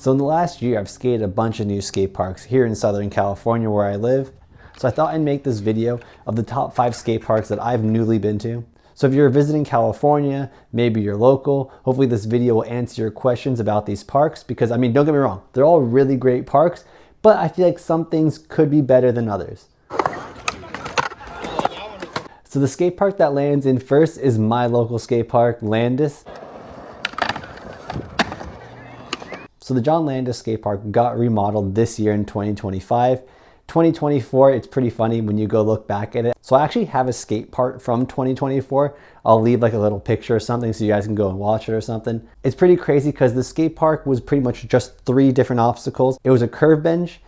So in the last year, I've skated a bunch of new skate parks here in Southern California where I live. So I thought I'd make this video of the top 5 skate parks that I've newly been to. So if you're visiting California, maybe you're local, hopefully this video will answer your questions about these parks because, I mean, don't get me wrong, they're all really great parks, but I feel like some things could be better than others. So the skate park that lands in first is my local skate park, Landis. So the John Landis skate park got remodeled this year in 2025. 2024, it's pretty funny when you go look back at it. So I actually have a skate park from 2024. I'll leave like a little picture or something so you guys can go and watch it or something. It's pretty crazy because the skate park was pretty much just 3 different obstacles. It was a curve bench,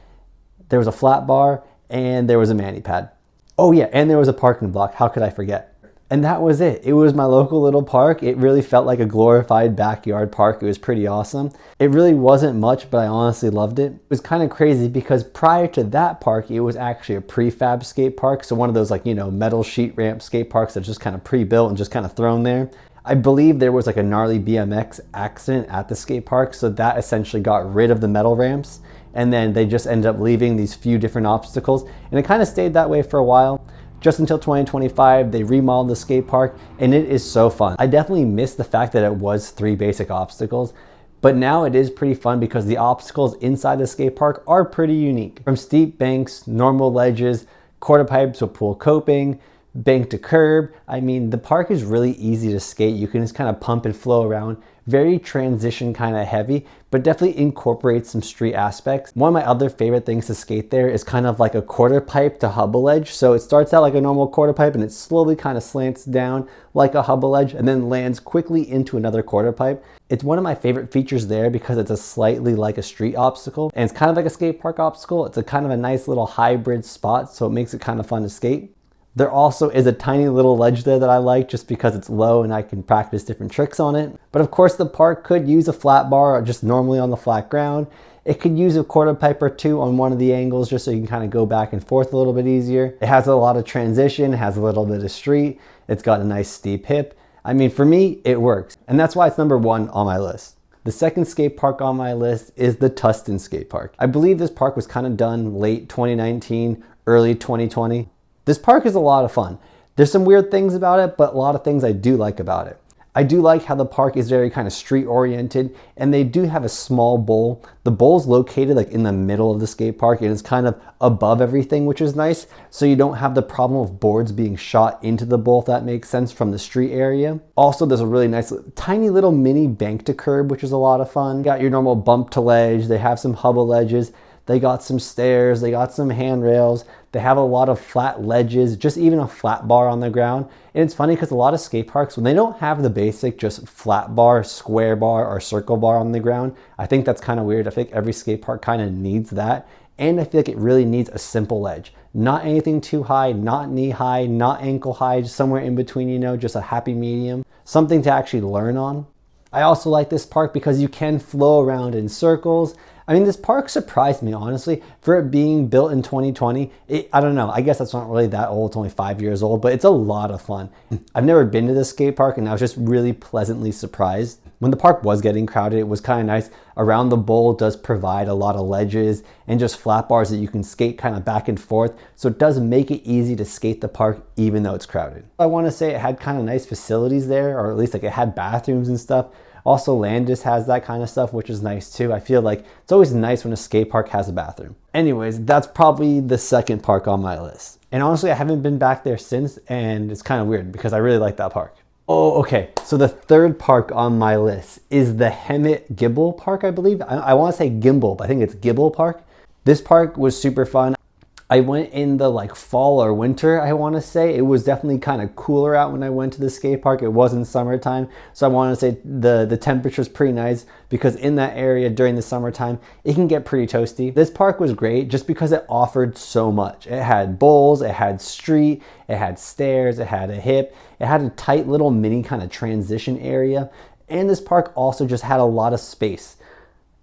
there was a flat bar, and there was a mani pad. Oh yeah, and there was a parking block. How could I forget? And that was it. It was my local little park. It really felt like a glorified backyard park. It was pretty awesome. It really wasn't much, but I honestly loved it. It was kind of crazy because prior to that park, it was actually a prefab skate park. So one of those, like, you know, metal sheet ramp skate parks that's just kind of pre-built and just kind of thrown there. I believe there was like a gnarly BMX accident at the skate park. So that essentially got rid of the metal ramps. And then they just ended up leaving these few different obstacles. And it kind of stayed that way for a while. Just until 2025, they remodeled the skate park, and it is so fun. I definitely missed the fact that it was 3 basic obstacles, but now it is pretty fun because the obstacles inside the skate park are pretty unique. From steep banks, normal ledges, quarter pipes with pool coping, bank to curb. I mean, the park is really easy to skate. You can just kind of pump and flow around. Very transition kind of heavy, but definitely incorporates some street aspects. One of my other favorite things to skate there is kind of like a quarter pipe to hubble edge. So it starts out like a normal quarter pipe and it slowly kind of slants down like a hubble edge and then lands quickly into another quarter pipe. It's one of my favorite features there because it's a slightly like a street obstacle and it's kind of like a skate park obstacle. It's a kind of a nice little hybrid spot, so it makes it kind of fun to skate. There also is a tiny little ledge there that I like just because it's low and I can practice different tricks on it. But of course the park could use a flat bar just normally on the flat ground. It could use a quarter pipe or 2 on one of the angles just so you can kind of go back and forth a little bit easier. It has a lot of transition, it has a little bit of street. It's got a nice steep hip. I mean, for me, it works. And that's why it's number 1 on my list. The second skate park on my list is the Tustin skate park. I believe this park was kind of done late 2019, early 2020. This park is a lot of fun. There's some weird things about it, but a lot of things I do like about it. I do like how the park is very kind of street oriented and they do have a small bowl. The bowl's located like in the middle of the skate park and it's kind of above everything, which is nice. So you don't have the problem of boards being shot into the bowl, if that makes sense, from the street area. Also, there's a really nice tiny little mini bank to curb, which is a lot of fun. You got your normal bump to ledge. They have some hubble ledges. They got some stairs, they got some handrails, they have a lot of flat ledges, just even a flat bar on the ground. And it's funny because a lot of skate parks, when they don't have the basic just flat bar, square bar, or circle bar on the ground, I think that's kind of weird. I think every skate park kind of needs that. And I feel like it really needs a simple ledge. Not anything too high, not knee high, not ankle high, just somewhere in between, you know, just a happy medium. Something to actually learn on. I also like this park because you can flow around in circles. I mean, this park surprised me, honestly, for it being built in 2020. I don't know, I guess that's not really that old, it's only 5 years old, but it's a lot of fun. I've never been to this skate park and I was just really pleasantly surprised. When the park was getting crowded, it was kind of nice. Around the bowl does provide a lot of ledges and just flat bars that you can skate kind of back and forth. So it does make it easy to skate the park even though it's crowded. I want to say it had kind of nice facilities there, or at least like it had bathrooms and stuff. Also, Landis has that kind of stuff, which is nice too. I feel like it's always nice when a skate park has a bathroom. Anyways, that's probably the second park on my list. And honestly, I haven't been back there since, and it's kind of weird because I really like that park. Oh, okay. So the third park on my list is the Hemet Gibble Park, I believe. I want to say Gimbal, but I think it's Gibble Park. This park was super fun. I went in the like fall or winter, I want to say. It was definitely kind of cooler out when I went to the skate park. It wasn't summertime. So I want to say the temperature's pretty nice because in that area during the summertime, it can get pretty toasty. This park was great just because it offered so much. It had bowls, it had street, it had stairs, it had a hip, it had a tight little mini kind of transition area. And this park also just had a lot of space.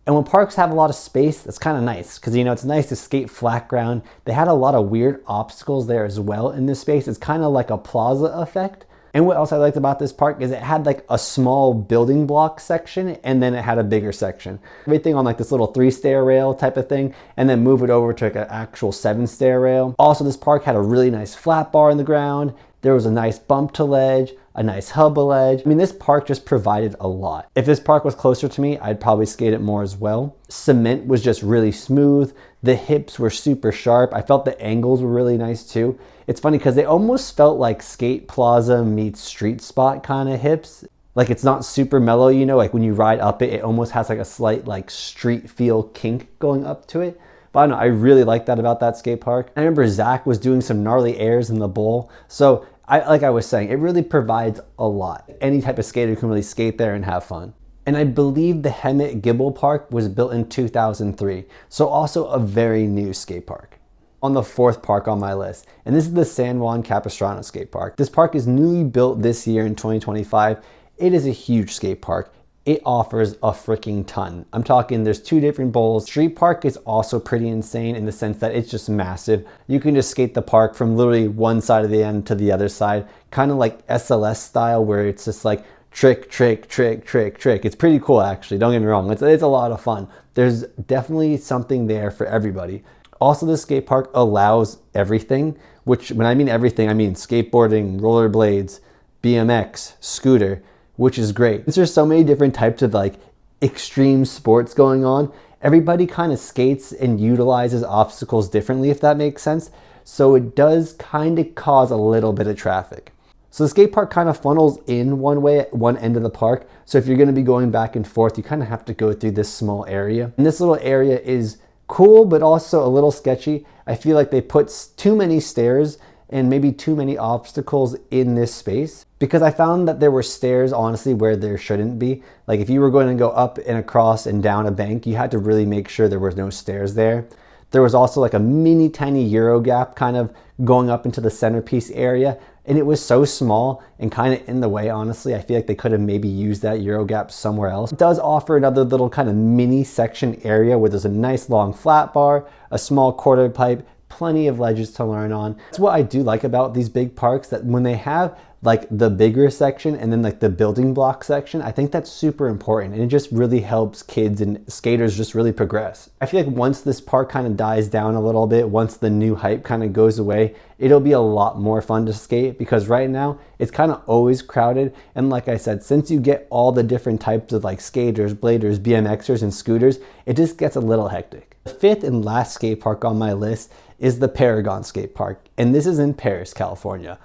And when parks have a lot of space, that's kind of nice because, you know, it's nice to skate flat ground. They had a lot of weird obstacles there as well in this space. It's kind of like a plaza effect. And what else I liked about this park is it had like a small building block section and then it had a bigger section. Everything on like this little 3-stair rail type of thing, and then move it over to like an actual 7-stair rail. Also, this park had a really nice flat bar in the ground. There was a nice bump to ledge, a nice hub ledge. I mean, this park just provided a lot. If this park was closer to me, I'd probably skate it more as well. Cement was just really smooth. The hips were super sharp. I felt the angles were really nice too. It's funny because they almost felt like Skate Plaza meets Street Spot kind of hips. Like it's not super mellow, you know, like when you ride up it, it almost has like a slight like street feel kink going up to it. But I don't know, I really like that about that skate park. I remember Zach was doing some gnarly airs in the bowl. So like I was saying, it really provides a lot. Any type of skater can really skate there and have fun. And I believe the Hemet Gibble Park was built in 2003. So also a very new skate park. On the 4th park on my list, and this is the San Juan Capistrano skate park. This park is newly built this year in 2025. It is a huge skate park. It offers a freaking ton. I'm talking there's 2 different bowls. Street park is also pretty insane in the sense that it's just massive. You can just skate the park from literally one side of the end to the other side, kind of like SLS style where it's just like trick, trick, trick, trick, trick. It's pretty cool actually, don't get me wrong. It's a lot of fun. There's definitely something there for everybody. Also, the skate park allows everything, which when I mean everything, I mean skateboarding, rollerblades, BMX, scooter, which is great. Since there's so many different types of like extreme sports going on, everybody kind of skates and utilizes obstacles differently, if that makes sense. So it does kind of cause a little bit of traffic. So the skate park kind of funnels in one way at one end of the park. So if you're going to be going back and forth, you kind of have to go through this small area. And this little area is cool, but also a little sketchy. I feel like they put too many stairs and maybe too many obstacles in this space, because I found that there were stairs honestly where there shouldn't be. Like if you were going to go up and across and down a bank, you had to really make sure there was no stairs there. There was also like a mini tiny Euro gap kind of going up into the centerpiece area, and it was so small and kind of in the way, honestly. I feel like they could have maybe used that Euro gap somewhere else. It does offer another little kind of mini section area where there's a nice long flat bar, a small quarter pipe, plenty of ledges to learn on. That's what I do like about these big parks, that when they have like the bigger section and then like the building block section, I think that's super important, and it just really helps kids and skaters just really progress. I feel like once this park kind of dies down a little bit, once the new hype kind of goes away, it'll be a lot more fun to skate, because right now it's kind of always crowded. And like I said, since you get all the different types of like skaters, bladers, BMXers, and scooters, it just gets a little hectic. The 5th and last skate park on my list is the Paragon skate park, and this is in Paris, California.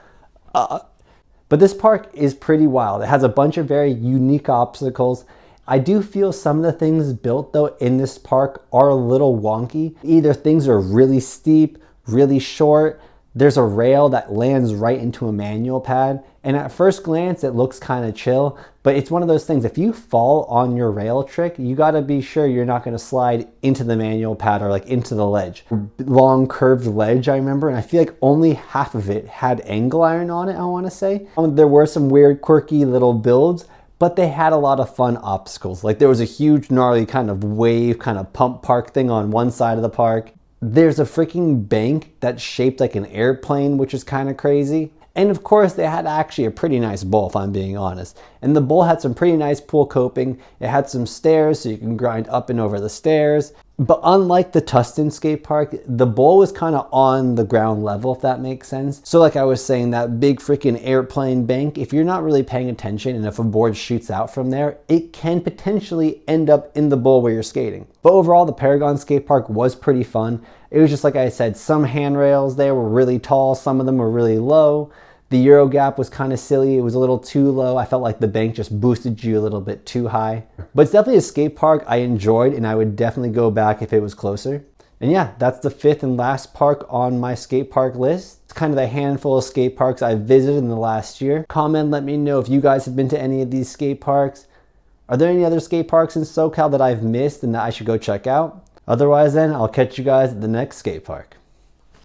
But this park is pretty wild. It has a bunch of very unique obstacles. I do feel some of the things built though in this park are a little wonky. Either things are really steep, really short. There's a rail that lands right into a manual pad, and at first glance it looks kind of chill, but it's one of those things, if you fall on your rail trick, you got to be sure you're not going to slide into the manual pad or like into the ledge. Long curved ledge, I remember, and I feel like only half of it had angle iron on it, I want to say. There were some weird quirky little builds, but they had a lot of fun obstacles. Like there was a huge gnarly kind of wave kind of pump park thing on one side of the park. There's a freaking bank that's shaped like an airplane, which is kind of crazy. And of course, they had actually a pretty nice bowl, if I'm being honest. And the bowl had some pretty nice pool coping. It had some stairs, so you can grind up and over the stairs. But unlike the Tustin skate park, the bowl was kind of on the ground level, if that makes sense. So like I was saying, that big freaking airplane bank, if you're not really paying attention and if a board shoots out from there, it can potentially end up in the bowl where you're skating. But overall, the Paragon skate park was pretty fun. It was just like I said, some handrails there were really tall, some of them were really low. The Euro gap was kind of silly. It was a little too low. I felt like the bank just boosted you a little bit too high. But it's definitely a skate park I enjoyed, and I would definitely go back if it was closer. And yeah, that's the 5th and last park on my skate park list. It's kind of a handful of skate parks I've visited in the last year. Comment, let me know if you guys have been to any of these skate parks. Are there any other skate parks in SoCal that I've missed and that I should go check out? Otherwise then, I'll catch you guys at the next skate park.